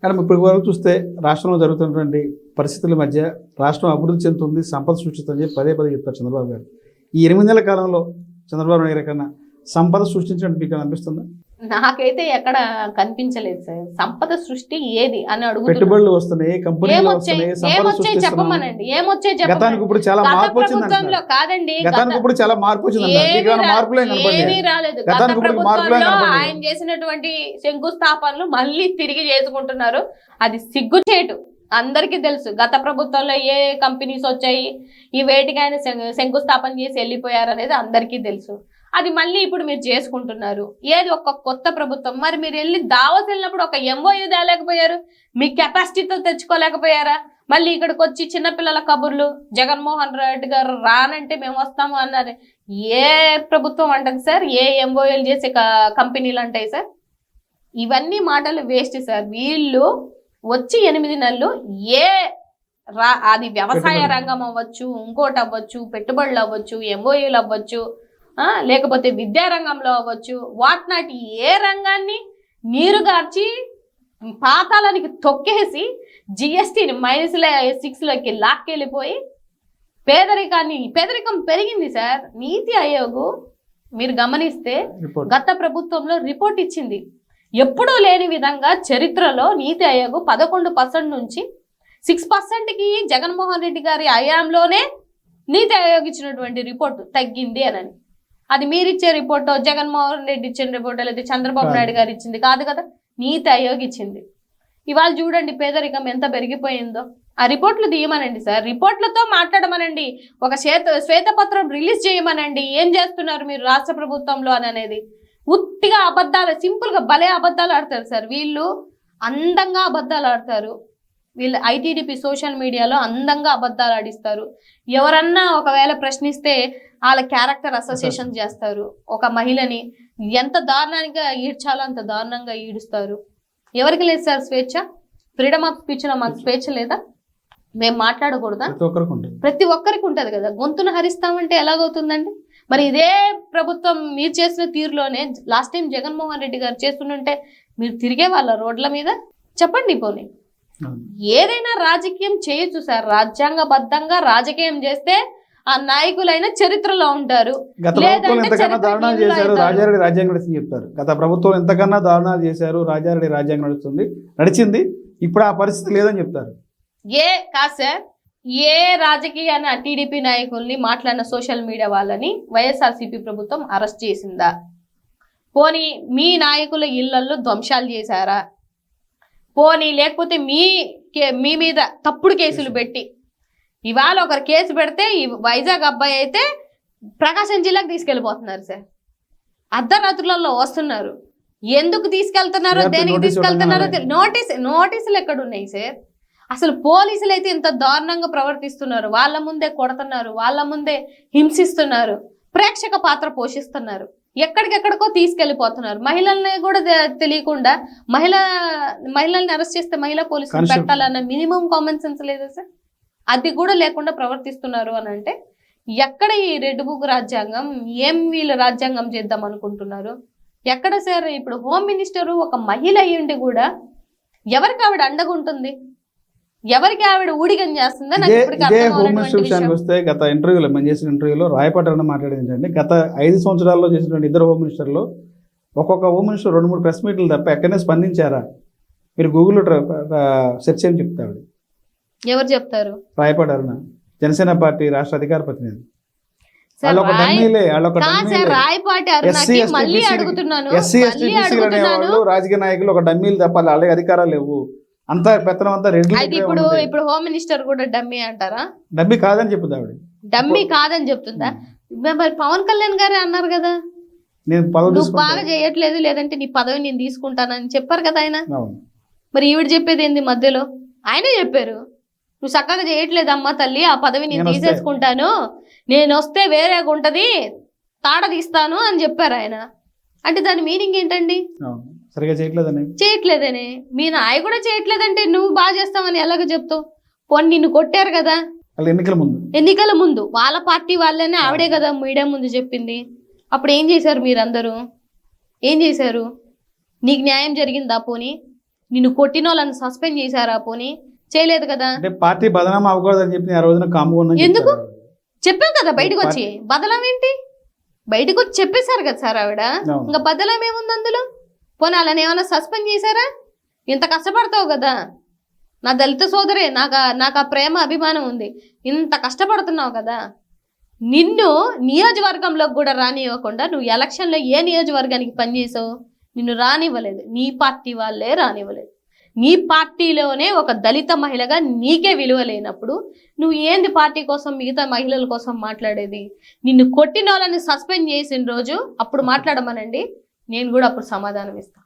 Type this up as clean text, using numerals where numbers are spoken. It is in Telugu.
మేడం ఇప్పటి వరకు చూస్తే రాష్ట్రంలో జరుగుతున్నటువంటి పరిస్థితుల మధ్య రాష్ట్రం అభివృద్ధి చెందుతుంది, సంపద సృష్టిస్తుందని చెప్పి పదే పదే చెప్తారు చంద్రబాబు గారు. ఈ 8 నెలల కాలంలో చంద్రబాబు నాయుడు గారి కన్నా సంపద సృష్టించినట్టు మీకు అనిపిస్తుందా? నాకైతే ఎక్కడ కనిపించలేదు సార్. సంపద సృష్టి ఏది అని అడుగుతున్నా. పెట్టుబడులు వస్తున్నాయి, కంపెనీలు వస్తున్నాయి, సంపద ఏమొచ్చాయి చెప్పమనండి. ఏమొచ్చాయి గతానికి ఇప్పుడు చాలా మార్పు వచ్చింది. కాదండి, గతానికి ఇప్పుడు చాలా మార్పు వచ్చింది. ఏమీ రాలేదు. గత ప్రభుత్వంలో ఆయన చేసినటువంటి శంకుస్థాపనలు మళ్ళీ తిరిగి చేసుకుంటున్నారు. అది సిగ్గుచేటు. అందరికీ తెలుసు గత ప్రభుత్వంలో ఏ కంపెనీస్ వచ్చాయి, ఈ వేటికి ఆయన శంకుస్థాపన చేసి వెళ్ళిపోయారు అనేది అందరికీ తెలుసు. అది మళ్ళీ ఇప్పుడు మీరు చేసుకుంటున్నారు. ఏది ఒక కొత్త ప్రభుత్వం. మరి మీరు వెళ్ళి దావోస్ వెళ్ళినప్పుడు ఒక ఎంఓయూ తేలేకపోయారు, మీ కెపాసిటీతో తెచ్చుకోలేకపోయారా? మళ్ళీ ఇక్కడికి వచ్చి చిన్నపిల్లల కబుర్లు, జగన్మోహన్ రెడ్డి గారు రానంటే మేము వస్తాము అన్నారు. ఏ ప్రభుత్వం అంటది సార్? ఏ ఎంఓయూలు చేసే కంపెనీలు అంటాయి సార్? ఇవన్నీ మాటలు వేస్ట్ సార్. వీళ్ళు వచ్చి 8 నెలలు అది వ్యవసాయ రంగం అవ్వచ్చు, ఇంకోటి అవ్వచ్చు, పెట్టుబడులు అవ్వచ్చు, ఎంఓయూలు అవ్వచ్చు, లేకపోతే విద్యారంగంలో అవ్వచ్చు, వాట్నాటి ఏ రంగాన్ని నీరుగార్చి పాతాళానికి తొక్కేసి జిఎస్టీని -6లోకి లాక్కెళ్ళిపోయి పేదరికం పెరిగింది సార్. నీతి ఆయోగ్ మీరు గమనిస్తే గత ప్రభుత్వంలో రిపోర్ట్ ఇచ్చింది. ఎప్పుడూ లేని విధంగా చరిత్రలో నీతి ఆయోగ్ 11% నుంచి 6%కి జగన్మోహన్ రెడ్డి గారి హయాంలోనే నీతి ఆయోగ్ ఇచ్చినటువంటి రిపోర్టు తగ్గింది అని. అది మీరిచ్చే రిపోర్టు, జగన్మోహన్ రెడ్డి ఇచ్చిన రిపోర్టు, లేదా చంద్రబాబు నాయుడు గారు ఇచ్చింది కాదు కదా, నీతి ఆయోగ్ ఇచ్చింది. ఇవాళ చూడండి పేదరికం ఎంత పెరిగిపోయిందో. ఆ రిపోర్ట్లు తీయమనండి సార్, రిపోర్ట్లతో మాట్లాడమనండి, ఒక శ్వేతపత్రం రిలీజ్ చేయమనండి. ఏం చేస్తున్నారు మీరు రాష్ట్ర ప్రభుత్వంలో అనేది. ఉట్టిగా అబద్ధాలు, సింపుల్ గా భలే అబద్ధాలు ఆడతారు సార్ వీళ్ళు. అందంగా అబద్ధాలు ఆడతారు వీళ్ళు. ఐటీడీపీ సోషల్ మీడియాలో అందంగా అబద్ధాలు ఆడిస్తారు. ఎవరన్నా ఒకవేళ ప్రశ్నిస్తే వాళ్ళ క్యారెక్టర్ అసోసియేషన్ చేస్తారు. ఒక మహిళని ఎంత దారుణంగా ఈడ్చాలో అంత దారుణంగా ఈడుస్తారు. ఎవరికి లేదు సార్ స్వేచ్ఛ? ఫ్రీడమ్ ఆఫ్ స్పీచ్ లో మాకు స్వేచ్ఛ లేదా? మేము మాట్లాడకూడదా? ప్రతి ఒక్కరికి ఉంటది కదా. గొంతును హరిస్తామంటే ఎలాగవుతుందండి? మరి ఇదే ప్రభుత్వం మీరు చేసిన తీరులోనే లాస్ట్ టైం జగన్మోహన్ రెడ్డి గారు చేస్తుంటే మీరు తిరిగే వాళ్ళ రోడ్ల మీద? చెప్పండి పోనీ. ఏదైనా రాజకీయం చేయొచ్చు సార్. రాజ్యాంగబద్ధంగా రాజకీయం చేస్తే ఆ నాయకులైన చరిత్రలో ఉంటారు. గత ప్రభుత్వం ఎంతకన్నా దారుణాలు చేశారు, రాజారెడ్డి రాజ్యాంగం నడుస్తుంది చెప్తారు. గత ప్రభుత్వం ఎంతకన్నా దారుణాలు చేశారు, రాజారెడ్డి రాజ్యాంగం నడిచింది. ఇప్పుడు ఆ పరిస్థితి లేదని చెప్తారు. కాదు సార్, ఏ రాజకీయ టీడీపీ నాయకుల్ని మాట్లాడిన సోషల్ మీడియా వాళ్ళని వైఎస్ఆర్సీపీ ప్రభుత్వం అరెస్ట్ చేసిందా? పోనీ మీ నాయకుల ఇళ్లలో ధ్వంసాలు చేశారా? పోనీ లేకపోతే మీ మీద తప్పుడు కేసులు పెట్టి, ఇవాళ ఒకరు కేసు పెడితే వైజాగ్ అబ్బాయి అయితే ప్రకాశం జిల్లాకు తీసుకెళ్ళిపోతున్నారు సార్. అర్ధరాత్రులలో వస్తున్నారు. ఎందుకు తీసుకెళ్తున్నారో, దేనికి తీసుకెళ్తున్నారో నోటీసులు ఎక్కడున్నాయి సార్? అసలు పోలీసులు అయితే ఇంత దారుణంగా ప్రవర్తిస్తున్నారు. వాళ్ళ ముందే కొడుతున్నారు, వాళ్ళ ముందే హింసిస్తున్నారు, ప్రేక్షక పాత్ర పోషిస్తున్నారు, ఎక్కడికెక్కడికో తీసుకెళ్లిపోతున్నారు. మహిళల్ని కూడా తెలియకుండా మహిళల్ని అరెస్ట్ చేస్తే మహిళా పోలీసులు పెట్టాలన్న మినిమం కామన్ సెన్స్ లేదా సార్? అది కూడా లేకుండా ప్రవర్తిస్తున్నారు అని అంటే ఎక్కడ ఈ రెడ్ బుక్ రాజ్యాంగం? ఏం వీళ్ళు రాజ్యాంగం చేద్దాం అనుకుంటున్నారు? ఎక్కడ సార్? ఇప్పుడు హోమ్ మినిస్టరు ఒక మహిళ అయ్యుండి కూడా ఎవరికి ఆవిడ అండగా ఉంటుంది? ఎవరికి ఆవిడ ఊడిగం చేస్తుందా? వస్తే గత ఇంటర్వ్యూలో మేము చేసిన ఇంటర్వ్యూలో రాయపాటి మాట్లాడేది ఏంటంటే, గత 5 సంవత్సరాల్లో చేసినటువంటి 2 హోమ్ మినిస్టర్లు ఒక్కొక్క హోమ్ మినిస్టర్ 2-3 ప్రెస్ మీట్లు తప్ప ఎక్కడనే స్పందించారా? మీరు గూగుల్లో సెర్చ్ చేయని చెప్తాడు. ఎవరు చెప్తారు? రాయపాటి అరుణ, జనసేన పార్టీ రాష్ట్ర అధికార ప్రతినిధి. రాజకీయ నాయకులు ఒక డమ్మీలు తప్ప అలాగే అధికారాలు లేవు. అంతా పెత్తనం అంతా రెడ్డి. ఇప్పుడు హోమ్ మినిస్టర్ కూడా డమ్మీ అంటారా? డమ్మీ కాదని చెప్తుంది ఆవిడ. డమ్మీ కాదని చెప్తుందా? మరి పవన్ కళ్యాణ్ గారే అన్నారు కదా, నువ్వు బాగా చేయట్లేదు, లేదంటే నీ పదవి నేను తీసుకుంటానని చెప్పారు కదా ఆయన. మరి ఈవిడ చెప్పేది ఏంది మధ్యలో? ఆయనే చెప్పారు, నువ్వు చక్కగా చేయట్లేదమ్మా తల్లి, ఆ పదవి నేను తీసేసుకుంటాను, నేను వస్తే వేరేగా ఉంటది, తాడ తీస్తాను అని చెప్పారు ఆయన. అంటే దాని మీనింగ్ ఏంటండి? చేయట్లేదనే. మీ నాయ కూడా చేయట్లేదంటే నువ్వు బాగా చేస్తావని ఎలాగ చెప్తావు? పోనీ నిన్ను కొట్టారు కదా ఎన్నికల ముందు, వాళ్ళ పార్టీ వాళ్ళనే ఆవిడే కదా మీడియా ముందు చెప్పింది. అప్పుడు ఏం చేశారు మీరందరూ? ఏం చేశారు? నీకు న్యాయం జరిగిందా? పోనీ నిన్ను కొట్టిన వాళ్ళని సస్పెండ్ చేశారా? పోనీ చేయలేదు కదా. అంటే పార్టీ బదనామా అవ్వకూడదని చెప్పి ఆ రోజున కామ్గా ఎందుకు చెప్పాం కదా బయటకు వచ్చి, బదలం ఏంటి బయటకు వచ్చి చెప్పేశారు కదా సార్ ఆవిడ, ఇంకా బదలం ఏముంది అందులో? పోనీ వాళ్ళని ఏమైనా సస్పెండ్ చేశారా? ఇంత కష్టపడతావు కదా, నా దళిత సోదరే, నాకు ఆ ప్రేమ అభిమానం ఉంది, ఇంత కష్టపడుతున్నావు కదా, నిన్ను నియోజకవర్గంలోకి కూడా రానివ్వకుండా నువ్వు ఎలక్షన్లో ఏ నియోజకవర్గానికి పనిచేసావు? నిన్ను రానివ్వలేదు, నీ పార్టీ వాళ్ళే రానివ్వలేదు. నీ పార్టీలోనే ఒక దళిత మహిళగా నీకే విలువ లేనప్పుడు నువ్వు ఏంది పార్టీ కోసం మిగతా మహిళల కోసం మాట్లాడేది? నిన్ను కొట్టిన వాళ్ళని సస్పెండ్ చేసిన రోజు అప్పుడు మాట్లాడమనండి, నేను కూడా అప్పుడు సమాధానం ఇస్తాను.